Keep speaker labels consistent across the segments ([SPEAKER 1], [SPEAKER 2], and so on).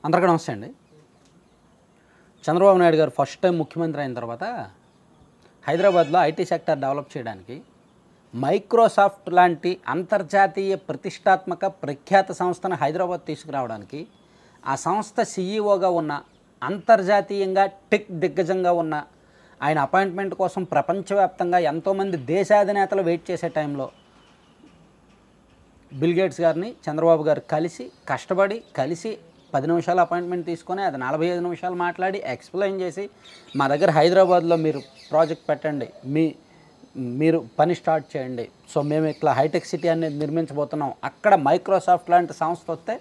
[SPEAKER 1] అందరికీ నమస్తే అండి. చంద్రబాబు నాయుడు గారు ఫస్ట్ టైం ముఖ్యమంత్రి అయిన తర్వాత హైదరాబాద్లో ఐటీ సెక్టర్ డెవలప్ చేయడానికి మైక్రోసాఫ్ట్ లాంటి అంతర్జాతీయ ప్రతిష్టాత్మక ప్రఖ్యాత సంస్థను హైదరాబాద్ తీసుకురావడానికి ఆ సంస్థ సీఈఓగా ఉన్న అంతర్జాతీయంగా టెక్ దిగ్గజంగా ఉన్న ఆయన అపాయింట్మెంట్ కోసం ప్రపంచవ్యాప్తంగా ఎంతోమంది దేశాధినేతలు వెయిట్ చేసే టైంలో బిల్ గేట్స్ గారిని చంద్రబాబు గారు కష్టపడి 10 నిమిషాల అపాయింట్మెంట్ తీసుకొని అది 45 నిమిషాలు మాట్లాడి ఎక్స్ప్లెయిన్ చేసి మా దగ్గర హైదరాబాద్లో మీరు ప్రాజెక్ట్ పెట్టండి, మీరు పని స్టార్ట్ చేయండి, సో మేము ఇట్లా హైటెక్ సిటీ అనేది నిర్మించబోతున్నాం, అక్కడ మైక్రోసాఫ్ట్ లాంటి సంస్థ వస్తే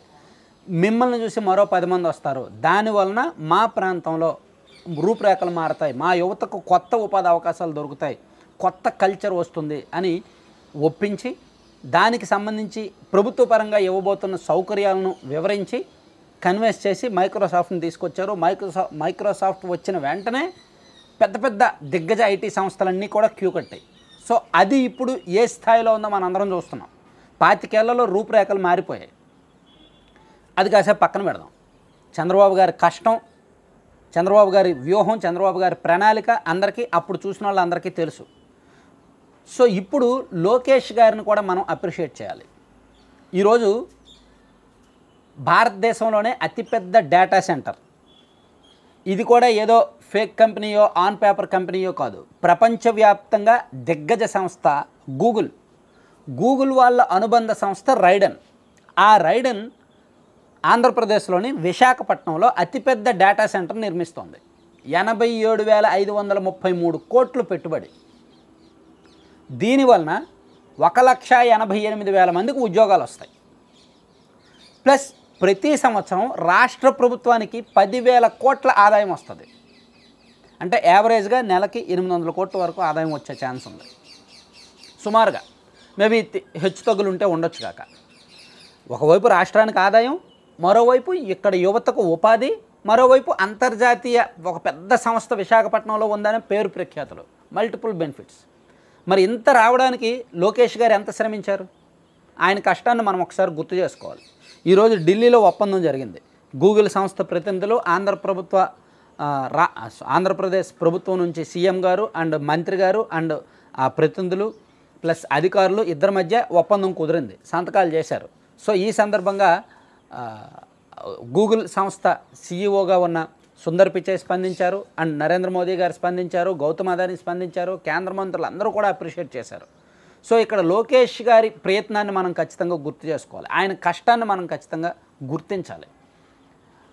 [SPEAKER 1] మిమ్మల్ని చూసి మరో 10 మంది వస్తారు, దానివలన మా ప్రాంతంలో రూపురేఖలు మారతాయి, మా యువతకు కొత్త ఉపాధి అవకాశాలు దొరుకుతాయి, కొత్త కల్చర్ వస్తుంది అని ఒప్పించి దానికి సంబంధించి ప్రభుత్వ పరంగా ఇవ్వబోతున్న సౌకర్యాలను వివరించి కన్విన్స్ చేసి మైక్రోసాఫ్ట్ని తీసుకొచ్చారు. మైక్రోసాఫ్ట్ వచ్చిన వెంటనే పెద్ద పెద్ద దిగ్గజ ఐటీ సంస్థలన్నీ కూడా క్యూ కట్టాయి. సో అది ఇప్పుడు ఏ స్థాయిలో ఉందో మనం అందరం చూస్తున్నాం. 25 ఏళ్లలో రూపురేఖలు మారిపోయాయి. అది కాసేపు పక్కన పెడదాం. చంద్రబాబు గారి కష్టం, చంద్రబాబు గారి వ్యూహం, చంద్రబాబు గారి ప్రణాళిక అందరికీ అప్పుడు చూసిన వాళ్ళందరికీ తెలుసు. సో ఇప్పుడు లోకేష్ గారిని కూడా మనం అప్రిషియేట్ చేయాలి. ఈరోజు భారతదేశంలోనే అతిపెద్ద డేటా సెంటర్, ఇది కూడా ఏదో ఫేక్ కంపెనీయో ఆన్ పేపర్ కంపెనీయో కాదు, ప్రపంచవ్యాప్తంగా దిగ్గజ సంస్థ గూగుల్ వాళ్ళ అనుబంధ సంస్థ రైడన్. ఆ రైడన్ ఆంధ్రప్రదేశ్లోని విశాఖపట్నంలో అతిపెద్ద డేటా సెంటర్ నిర్మిస్తోంది. 87,533 కోట్లు పెట్టుబడి. దీనివలన 1,88,000 మందికి ఉద్యోగాలు వస్తాయి. ప్లస్ ప్రతి సంవత్సరం రాష్ట్ర ప్రభుత్వానికి 10,000 కోట్ల ఆదాయం వస్తుంది. అంటే యావరేజ్గా నెలకి 800 కోట్ల వరకు ఆదాయం వచ్చే ఛాన్స్ ఉంది సుమారుగా. మేబీ హెచ్చు తగ్గులు ఉంటే ఉండొచ్చు కాక. ఒకవైపు రాష్ట్రానికి ఆదాయం, మరోవైపు ఇక్కడ యువతకు ఉపాధి, మరోవైపు అంతర్జాతీయ ఒక పెద్ద సంస్థ విశాఖపట్నంలో ఉందనే పేరు ప్రఖ్యాతులు, మల్టిపుల్ బెనిఫిట్స్. మరి ఇంత రావడానికి లోకేష్ గారు ఎంత శ్రమించారు? ఆయన కష్టాన్ని మనం ఒకసారి గుర్తు చేసుకోవాలి. ఈరోజు ఢిల్లీలో ఒప్పందం జరిగింది. గూగుల్ సంస్థ ప్రతినిధులు ఆంధ్రప్రదేశ్ ప్రభుత్వం నుంచి సీఎం గారు అండ్ మంత్రి గారు అండ్ ఆ ప్రతినిధులు ప్లస్ అధికారులు ఇద్దరి మధ్య ఒప్పందం కుదిరింది, సంతకాలు చేశారు. సో ఈ సందర్భంగా గూగుల్ సంస్థ సీఈఓగా ఉన్న సుందర్ పిచాయ్ స్పందించారు, అండ్ నరేంద్ర మోదీ గారు స్పందించారు, గౌతమ్ అదానీ స్పందించారు, కేంద్ర మంత్రులు అందరూ కూడా అప్రిషియేట్ చేశారు. సో ఇక్కడ లోకేష్ గారి ప్రయత్నాన్ని మనం ఖచ్చితంగా గుర్తు చేసుకోవాలి, ఆయన కష్టాన్ని మనం ఖచ్చితంగా గుర్తించాలి.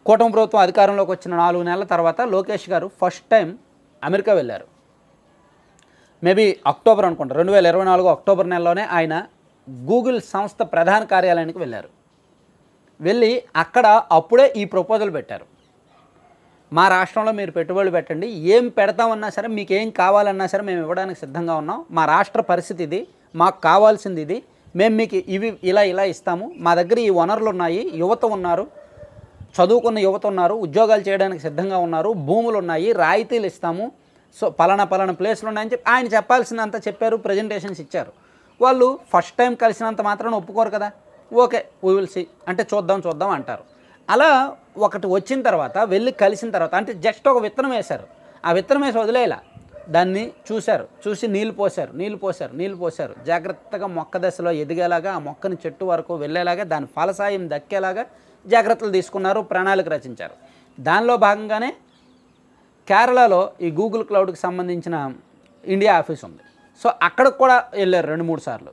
[SPEAKER 1] కూటమి ప్రభుత్వం అధికారంలోకి వచ్చిన 4 నెలల తర్వాత లోకేష్ గారు ఫస్ట్ టైం అమెరికా వెళ్ళారు. మేబీ అక్టోబర్ అనుకుంటా, 2024 అక్టోబర్ నెలలోనే ఆయన గూగుల్ సంస్థ ప్రధాన కార్యాలయానికి వెళ్ళారు. వెళ్ళి అక్కడ అప్పుడే ఈ ప్రపోజల్ పెట్టారు. మా రాష్ట్రంలో మీరు పెట్టుబడులు పెట్టండి, ఏం పెడతామన్నా సరే, మీకు ఏం కావాలన్నా సరే మేము ఇవ్వడానికి సిద్ధంగా ఉన్నాం, మా రాష్ట్ర పరిస్థితి ఇది, మాకు కావాల్సింది ఇది, మేము మీకు ఇవి ఇలా ఇస్తాము, మా దగ్గర ఈ వనరులు ఉన్నాయి, యువత ఉన్నారు, చదువుకున్న యువత ఉన్నారు, ఉద్యోగాలు చేయడానికి సిద్ధంగా ఉన్నారు, భూములు ఉన్నాయి, రాయితీలు ఇస్తాము, సో పలానా ప్లేస్లు ఉన్నాయని చెప్పి ఆయన చెప్పాల్సినంత చెప్పారు, ప్రజెంటేషన్స్ ఇచ్చారు. వాళ్ళు ఫస్ట్ టైం కలిసినంత మాత్రాన ఒప్పుకోరు కదా, ఓకే వీ విల్ సీ అంటే చూద్దాం అంటారు. అలా ఒకటి వచ్చిన తర్వాత వెళ్ళి కలిసిన తర్వాత అంటే జస్ట్ ఒక విత్తనం వేశారు, ఆ విత్తనం వేసి వదిలేలా దాన్ని చూసి నీళ్ళు పోశారు, జాగ్రత్తగా మొక్క దశలో ఎదిగేలాగా, ఆ మొక్కని చెట్టు వరకు వెళ్ళేలాగా, దాని ఫలసాయం దక్కేలాగా జాగ్రత్తలు తీసుకున్నారు, ప్రణాళిక రచించారు. దానిలో భాగంగానే కేరళలో ఈ గూగుల్ క్లౌడ్కి సంబంధించిన ఇండియా ఆఫీస్ ఉంది. సో అక్కడికి కూడా వెళ్ళారు 2-3 సార్లు.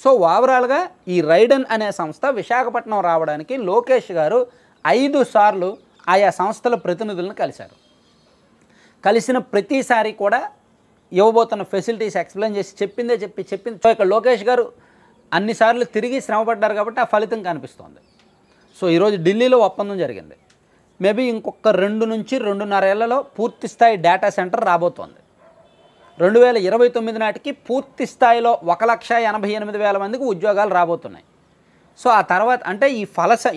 [SPEAKER 1] సో ఓవరాల్గా ఈ రైడన్ అనే సంస్థ విశాఖపట్నం రావడానికి లోకేష్ గారు 5 సార్లు ఆయా సంస్థల ప్రతినిధులను కలిశారు. కలిసిన ప్రతిసారి కూడా ఇవ్వబోతున్న ఫెసిలిటీస్ ఎక్స్ప్లెయిన్ చేసి చెప్పింది. సో ఇక్కడ లోకేష్ గారు అన్నిసార్లు తిరిగి శ్రమపడ్డారు కాబట్టి ఆ ఫలితం కనిపిస్తోంది. సో ఈరోజు ఢిల్లీలో ఒప్పందం జరిగింది. మేబీ ఇంకొక 2 నుంచి 2.5 ఏళ్లలో పూర్తి స్థాయి డేటా సెంటర్ రాబోతోంది. 2029 నాటికి పూర్తి స్థాయిలో 1,88,000 మందికి ఉద్యోగాలు రాబోతున్నాయి. సో ఆ తర్వాత అంటే ఈ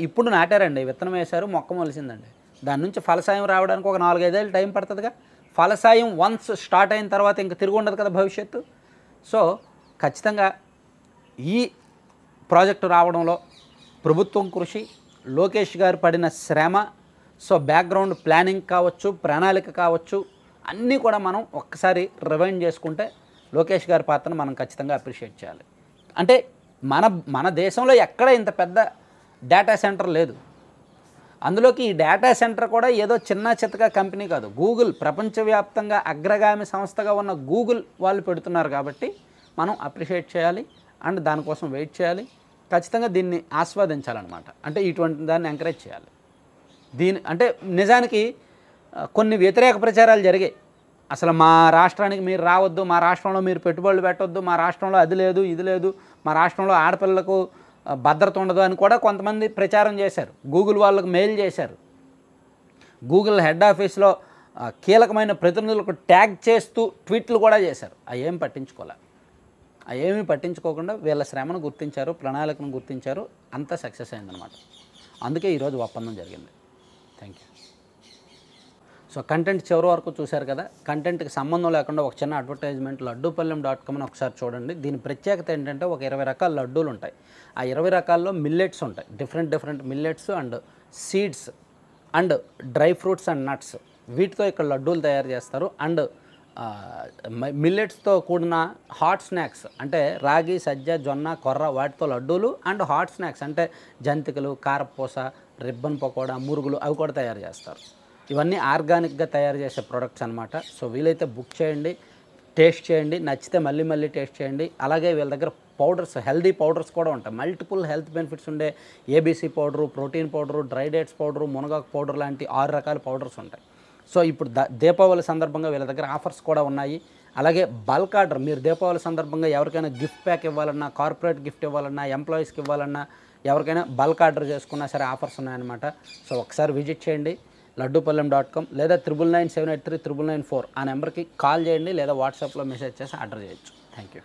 [SPEAKER 1] ఇప్పుడు నాటారండి, విత్తనం వేశారు, మొక్క మొలిసిందండి, దాని నుంచి ఫలసాయం రావడానికి ఒక 4-5 ఏళ్ళు టైం పడుతుందిగా. ఫలసాయం వన్స్ స్టార్ట్ అయిన తర్వాత ఇంక తిరిగి ఉండదు కదా భవిష్యత్తు. సో ఖచ్చితంగా ఈ ప్రాజెక్టు రావడంలో ప్రభుత్వం కృషి, లోకేష్ గారు పడిన శ్రమ, సో బ్యాక్గ్రౌండ్ ప్లానింగ్ కావచ్చు, ప్రణాళిక కావచ్చు, అన్నీ కూడా మనం ఒక్కసారి రివైండ్ చేసుకుంటే లోకేష్ గారి పాత్రను మనం ఖచ్చితంగా అప్రిషియేట్ చేయాలి. అంటే మన దేశంలో ఎక్కడ ఇంత పెద్ద డేటా సెంటర్ లేదు. అందులోకి ఈ డేటా సెంటర్ కూడా ఏదో చిన్న చితక కంపెనీ కాదు. గూగుల్ ప్రపంచవ్యాప్తంగా అగ్రగామి సంస్థగా ఉన్న గూగుల్ వాళ్ళు పెడుతున్నారు కాబట్టి మనం అప్రిషియేట్ చేయాలి అండ్ దానికోసం వెయిట్ చేయాలి. ఖచ్చితంగా దీన్ని ఆస్వాదించాలన్నమాట. అంటే ఇటువంటి దాన్ని ఎంకరేజ్ చేయాలి. అంటే నిజానికి కొన్ని వ్యతిరేక ప్రచారాలు జరిగాయి. అసలు మా రాష్ట్రానికి మీరు రావద్దు, మా రాష్ట్రంలో మీరు పెట్టుబడులు పెట్టొద్దు, మా రాష్ట్రంలో అది లేదు ఇది లేదు, మా రాష్ట్రంలో ఆడపిల్లలకు భద్రత ఉండదు అని కూడా కొంతమంది ప్రచారం చేశారు. గూగుల్ వాళ్ళకు మెయిల్ చేశారు. గూగుల్ హెడ్ ఆఫీస్లో కీలకమైన ప్రతినిధులకు ట్యాగ్ చేస్తూ ట్వీట్లు కూడా చేశారు. అవేమీ పట్టించుకోకుండా వీళ్ళ శ్రమను గుర్తించారు, ప్రణాళికను గుర్తించారు. అంతా సక్సెస్ అయిందనమాట. అందుకే ఈరోజు ఒప్పందం జరిగింది. Thank you. సో కంటెంట్ చివరి వరకు చూశారు కదా. కంటెంట్కి సంబంధం లేకుండా ఒక చిన్న అడ్వర్టైజ్మెంట్ లడ్డూపల్లెం.com అని ఒకసారి చూడండి. దీని ప్రత్యేకత ఏంటంటే ఒక 20 రకాల లడ్డూలు ఉంటాయి. ఆ 20 రకాల్లో మిల్లెట్స్ ఉంటాయి. Different millets and seeds and dry fruits and nuts, వీటితో ఇక్కడ లడ్డూలు తయారు చేస్తారు. అండ్ మిల్లెట్స్తో కూడిన హాట్ స్నాక్స్ అంటే రాగి, సజ్జ, జొన్న, కొర్ర వాటితో లడ్డూలు అండ్ హాట్ స్నాక్స్ అంటే జంతికలు, కారపూస, రిబ్బన్ పకోడా, మురుగులు అవి కూడా తయారు చేస్తారు. ఇవన్నీ ఆర్గానిక్గా తయారు చేసే ప్రొడక్ట్స్ అనమాట. సో వీలైతే బుక్ చేయండి, టేస్ట్ చేయండి, నచ్చితే మళ్ళీ టేస్ట్ చేయండి. అలాగే వీళ్ళ దగ్గర పౌడర్స్, హెల్దీ పౌడర్స్ కూడా ఉంటాయి. మల్టిపుల్ హెల్త్ బెనిఫిట్స్ ఉండే ABC powder, protein powder, dry dates powder, మునగాకు పౌడర్ లాంటి 6 రకాల పౌడర్స్ ఉంటాయి. సో ఇప్పుడు దీపావళి సందర్భంగా వీళ్ళ దగ్గర ఆఫర్స్ కూడా ఉన్నాయి. అలాగే బల్క్ ఆర్డర్, మీరు దీపావళి సందర్భంగా ఎవరికైనా గిఫ్ట్ ప్యాక్ ఇవ్వాలన్నా, కార్పొరేట్ గిఫ్ట్ ఇవ్వాలన్నా, ఎంప్లాయీస్కి ఇవ్వాలన్నా, ఎవరికైనా బల్క్ ఆర్డర్ చేసుకున్నా సరే ఆఫర్స్ ఉన్నాయన్నమాట. సో ఒకసారి విజిట్ చేయండి లడ్డూపల్లెం.com లేదా 9997839994 ఆ నెంబర్కి కాల్ చేయండి లేదా వాట్సాప్లో మెసేజ్ చేసి ఆర్డర్ చేయొచ్చు. Thank you.